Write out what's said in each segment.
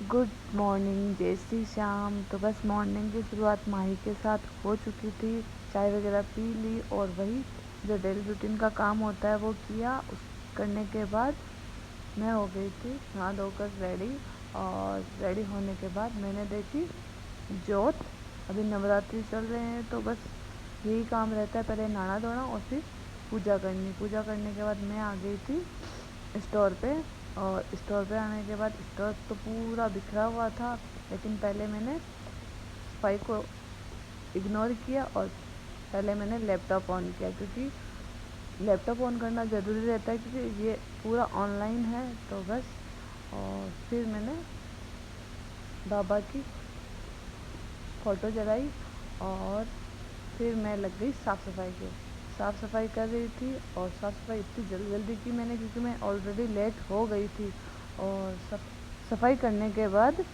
Good morning, जय श्री श्याम। तो बस मॉर्निंग की शुरुआत माही के साथ हो चुकी थी। चाय वगैरह पी ली और वही जो डेली रूटीन का काम होता है वो किया। उस करने के बाद मैं हो गई थी नहा धोकर रेडी। और रेडी होने के बाद मैंने देखी जोत। अभी नवरात्रि चल रहे हैं तो बस यही काम रहता है, पहले नहाना धोना और फिर पूजा करनी। पूजा करने के बाद मैं आ गई थी स्टोर पे। और स्टोर पे आने के बाद स्टोर तो पूरा बिखरा हुआ था, लेकिन पहले मैंने सफाई को इग्नोर किया और पहले मैंने लैपटॉप ऑन किया, क्योंकि लैपटॉप ऑन करना ज़रूरी रहता है क्योंकि ये पूरा ऑनलाइन है। तो बस, और फिर मैंने बाबा की फ़ोटो जलाई और फिर मैं लग गई साफ़ सफाई के। साफ़ सफाई कर रही थी और साफ़ सफाई इतनी जल्दी जल्दी की मैंने, क्योंकि मैं ऑलरेडी लेट हो गई थी। और सफाई करने के बाद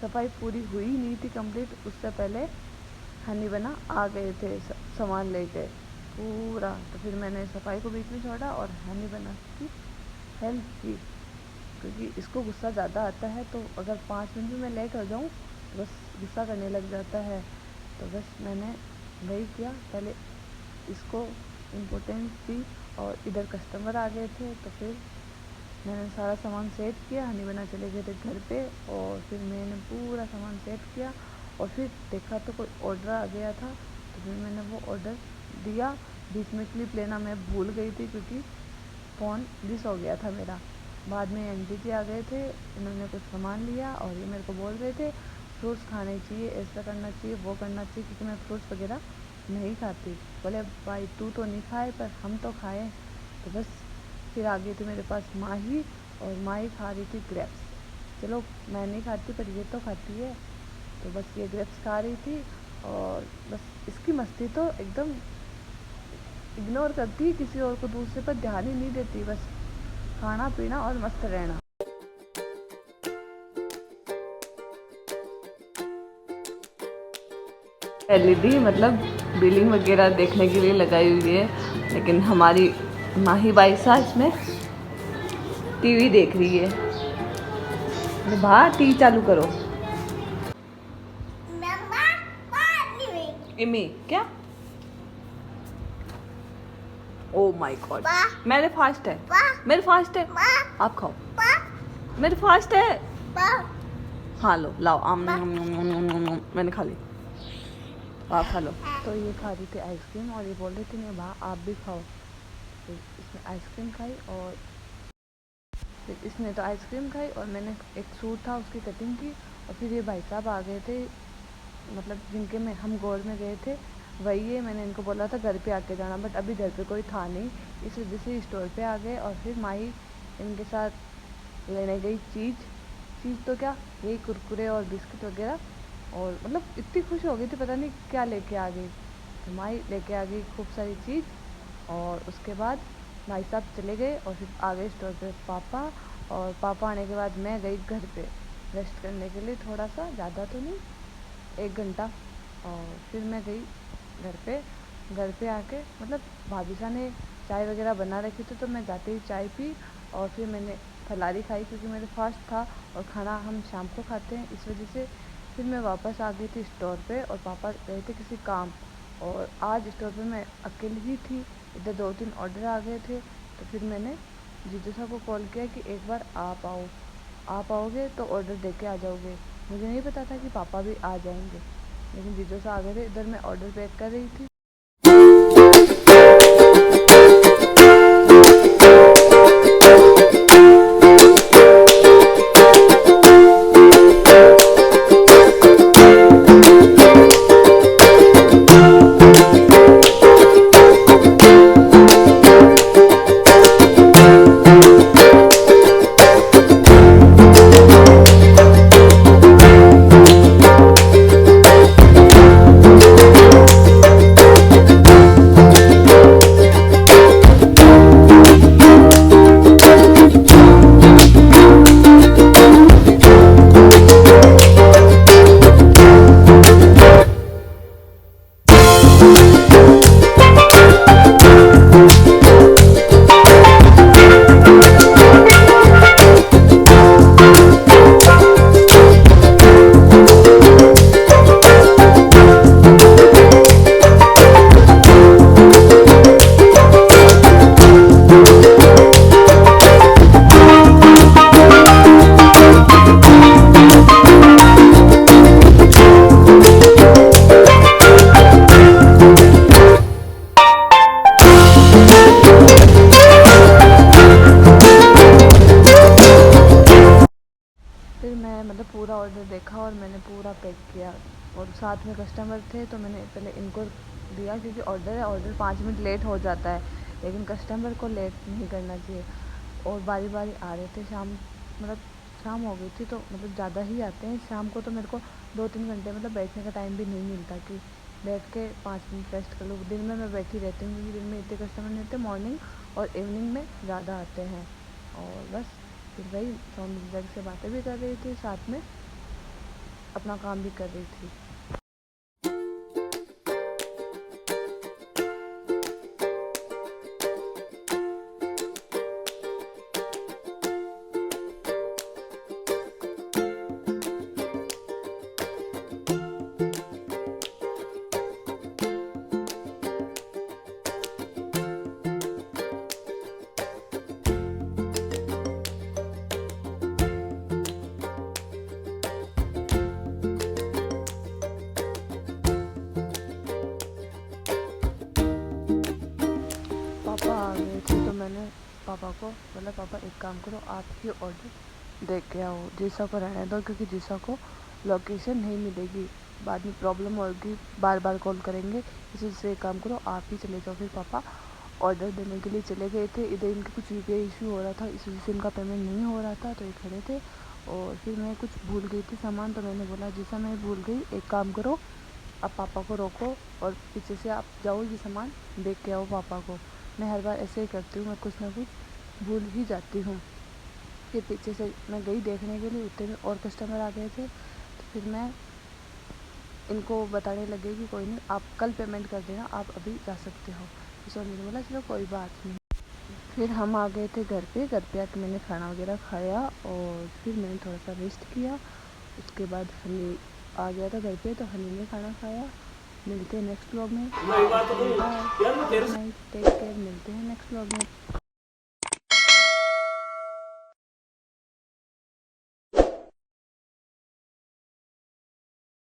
सफाई पूरी हुई नहीं थी कंप्लीट, उससे पहले हनी बना आ गए थे सामान लेके पूरा। तो फिर मैंने सफाई को बीच में छोड़ा और हनी बना की हेल्प की, क्योंकि इसको गुस्सा ज़्यादा आता है। तो अगर 5 मिनट भी मैं लेट हो जाऊँ तो बस गुस्सा करने लग जाता है। तो बस मैंने वही किया, पहले इसको इम्पोर्टेंस दी। और इधर कस्टमर आ गए थे तो फिर मैंने सारा सामान सेट किया। हनी बना चले गए थे घर पे और फिर मैंने पूरा सामान सेट किया। और फिर देखा तो कोई ऑर्डर आ गया था, तो फिर मैंने वो ऑर्डर दिया। बीच में क्लिप लेना मैं भूल गई थी क्योंकि फ़ोन मिस हो गया था मेरा। बाद में आंटी जी आ गए थे, इन्होंने कुछ सामान लिया और ये मेरे को बोल रहे थे फ्रूट्स खाने चाहिए, ऐसा करना चाहिए, वो करना चाहिए, क्योंकि मैं फ्रूट्स वगैरह नहीं खाती। बोले भाई तू तो नहीं खाए पर हम तो खाए। तो बस फिर आ गई थी मेरे पास माही, और माही खा रही थी ग्रेप्स। चलो मैं नहीं खाती पर ये तो खाती है। तो बस ये ग्रेप्स खा रही थी और बस इसकी मस्ती तो एकदम इग्नोर करती है, किसी और को दूसरे पर ध्यान ही नहीं देती, बस खाना पीना और मस्त रहना। एलईडी मतलब बिलिंग वगैरह देखने के लिए लगाई हुई है, लेकिन हमारी माही बाई सा इसमें टीवी देख रही है। बाहर टीवी चालू करो। इमी क्या? ओ माय गॉड, मेरे फास्ट है, मेरे फास्ट है। आप खाओ, मेरे फास्ट है। हाँ लो लाओ आम, मैंने खा ली, आप खा लो। तो ये खा रही थी आइसक्रीम और ये बोल रही थी नहीं भा आप भी खाओ। तो इसने आइसक्रीम खाई और फिर इसने तो आइसक्रीम खाई और मैंने एक सूट था उसकी कटिंग की। और फिर ये भाई साहब आ गए थे, मतलब जिनके में हम गोल में गए थे वही है। मैंने इनको बोला था घर पे आके जाना, बट अभी घर पे कोई था नहीं, इस वजह से स्टोर पे आ गए। और फिर माही इनके साथ लेने गई चीज़ तो क्या, यही कुरकुरे और बिस्किट वगैरह। और मतलब इतनी खुश हो गई थी, पता नहीं क्या लेके आ गई। तो माही लेके आ गई खूब सारी चीज़। और उसके बाद भाई साहब चले गए और फिर आ गए स्टोर पे पापा। और पापा आने के बाद मैं गई घर पे रेस्ट करने के लिए, थोड़ा सा, ज़्यादा तो नहीं, 1 घंटा। और फिर मैं गई घर पे आके, मतलब भाभी साहब ने चाय वगैरह बना रखी थी तो मैं जाते ही चाय पी। और फिर मैंने फलारी खाई क्योंकि मेरे फास्ट था और खाना हम शाम को खाते हैं, इस वजह से। फिर मैं वापस आ गई थी स्टोर पे और पापा गए थे किसी काम। और आज स्टोर पे मैं अकेली ही थी, इधर 2-3 ऑर्डर आ गए थे। तो फिर मैंने जीजू साहब को कॉल किया कि एक बार आप आओगे तो ऑर्डर दे के आ जाओगे। मुझे नहीं पता था कि पापा भी आ जाएंगे, लेकिन जीजू साहब आ गए थे। इधर मैं ऑर्डर पैक कर रही थी। फिर मैं मतलब पूरा ऑर्डर देखा और मैंने पूरा पैक किया, और साथ में कस्टमर थे तो मैंने पहले इनको दिया, क्योंकि ऑर्डर 5 मिनट लेट हो जाता है, लेकिन कस्टमर को लेट नहीं करना चाहिए। और बारी बारी आ रहे थे, मतलब शाम हो गई थी, तो मतलब ज़्यादा ही आते हैं शाम को, तो मेरे को 2-3 घंटे मतलब बैठने का टाइम भी नहीं मिलता कि बैठ के 5 मिनट रेस्ट कर लूँ। दिन में मैं बैठी रहती हूँ, क्योंकि दिन में इतने कस्टमर नहीं होते, मॉर्निंग और इवनिंग में ज़्यादा आते हैं। और बस फिर वही सौंदर्य से बातें भी कर रही थी, साथ में अपना काम भी कर रही थी। पापा आ गए थे तो मैंने पापा को बोला, पापा एक काम करो, आप ही ऑर्डर दे के आओ, जीसा को रहने दो, क्योंकि जीसा को लोकेशन नहीं मिलेगी, बाद में प्रॉब्लम होगी, बार बार कॉल करेंगे, इसलिए एक काम करो आप ही चले जाओ। फिर पापा ऑर्डर देने के लिए चले गए थे। इधर इनके कुछ यूपीआई इशू हो रहा था, इस वजह से इनका पेमेंट नहीं हो रहा था, तो ये खड़े थे। और फिर मैं कुछ भूल गई थी सामान, तो मैंने बोला जैसा मैं भूल गई, एक काम करो, आप पापा को रोको और पीछे से आप जाओ, ये सामान देख के आओ पापा को। मैं हर बार ऐसे ही करती हूँ, मैं कुछ ना कुछ भूल ही जाती हूँ। फिर पीछे से मैं गई देखने के लिए, उतने में और कस्टमर आ गए थे, तो फिर मैं इनको बताने लगे कि कोई नहीं, आप कल पेमेंट कर देना, आप अभी जा सकते हो। तो सोनी बोला चलो कोई बात नहीं। फिर हम आ गए थे घर पे आके मैंने खाना वगैरह खाया, और फिर मैंने थोड़ा सा रेस्ट किया। उसके बाद हनी आ गया था घर पे, तो हनी ने खाना खाया। मिलते हैं नेक्स्ट व्लॉग में। Bye, good night, take care, मिलते हैं नेक्स्ट व्लॉग में।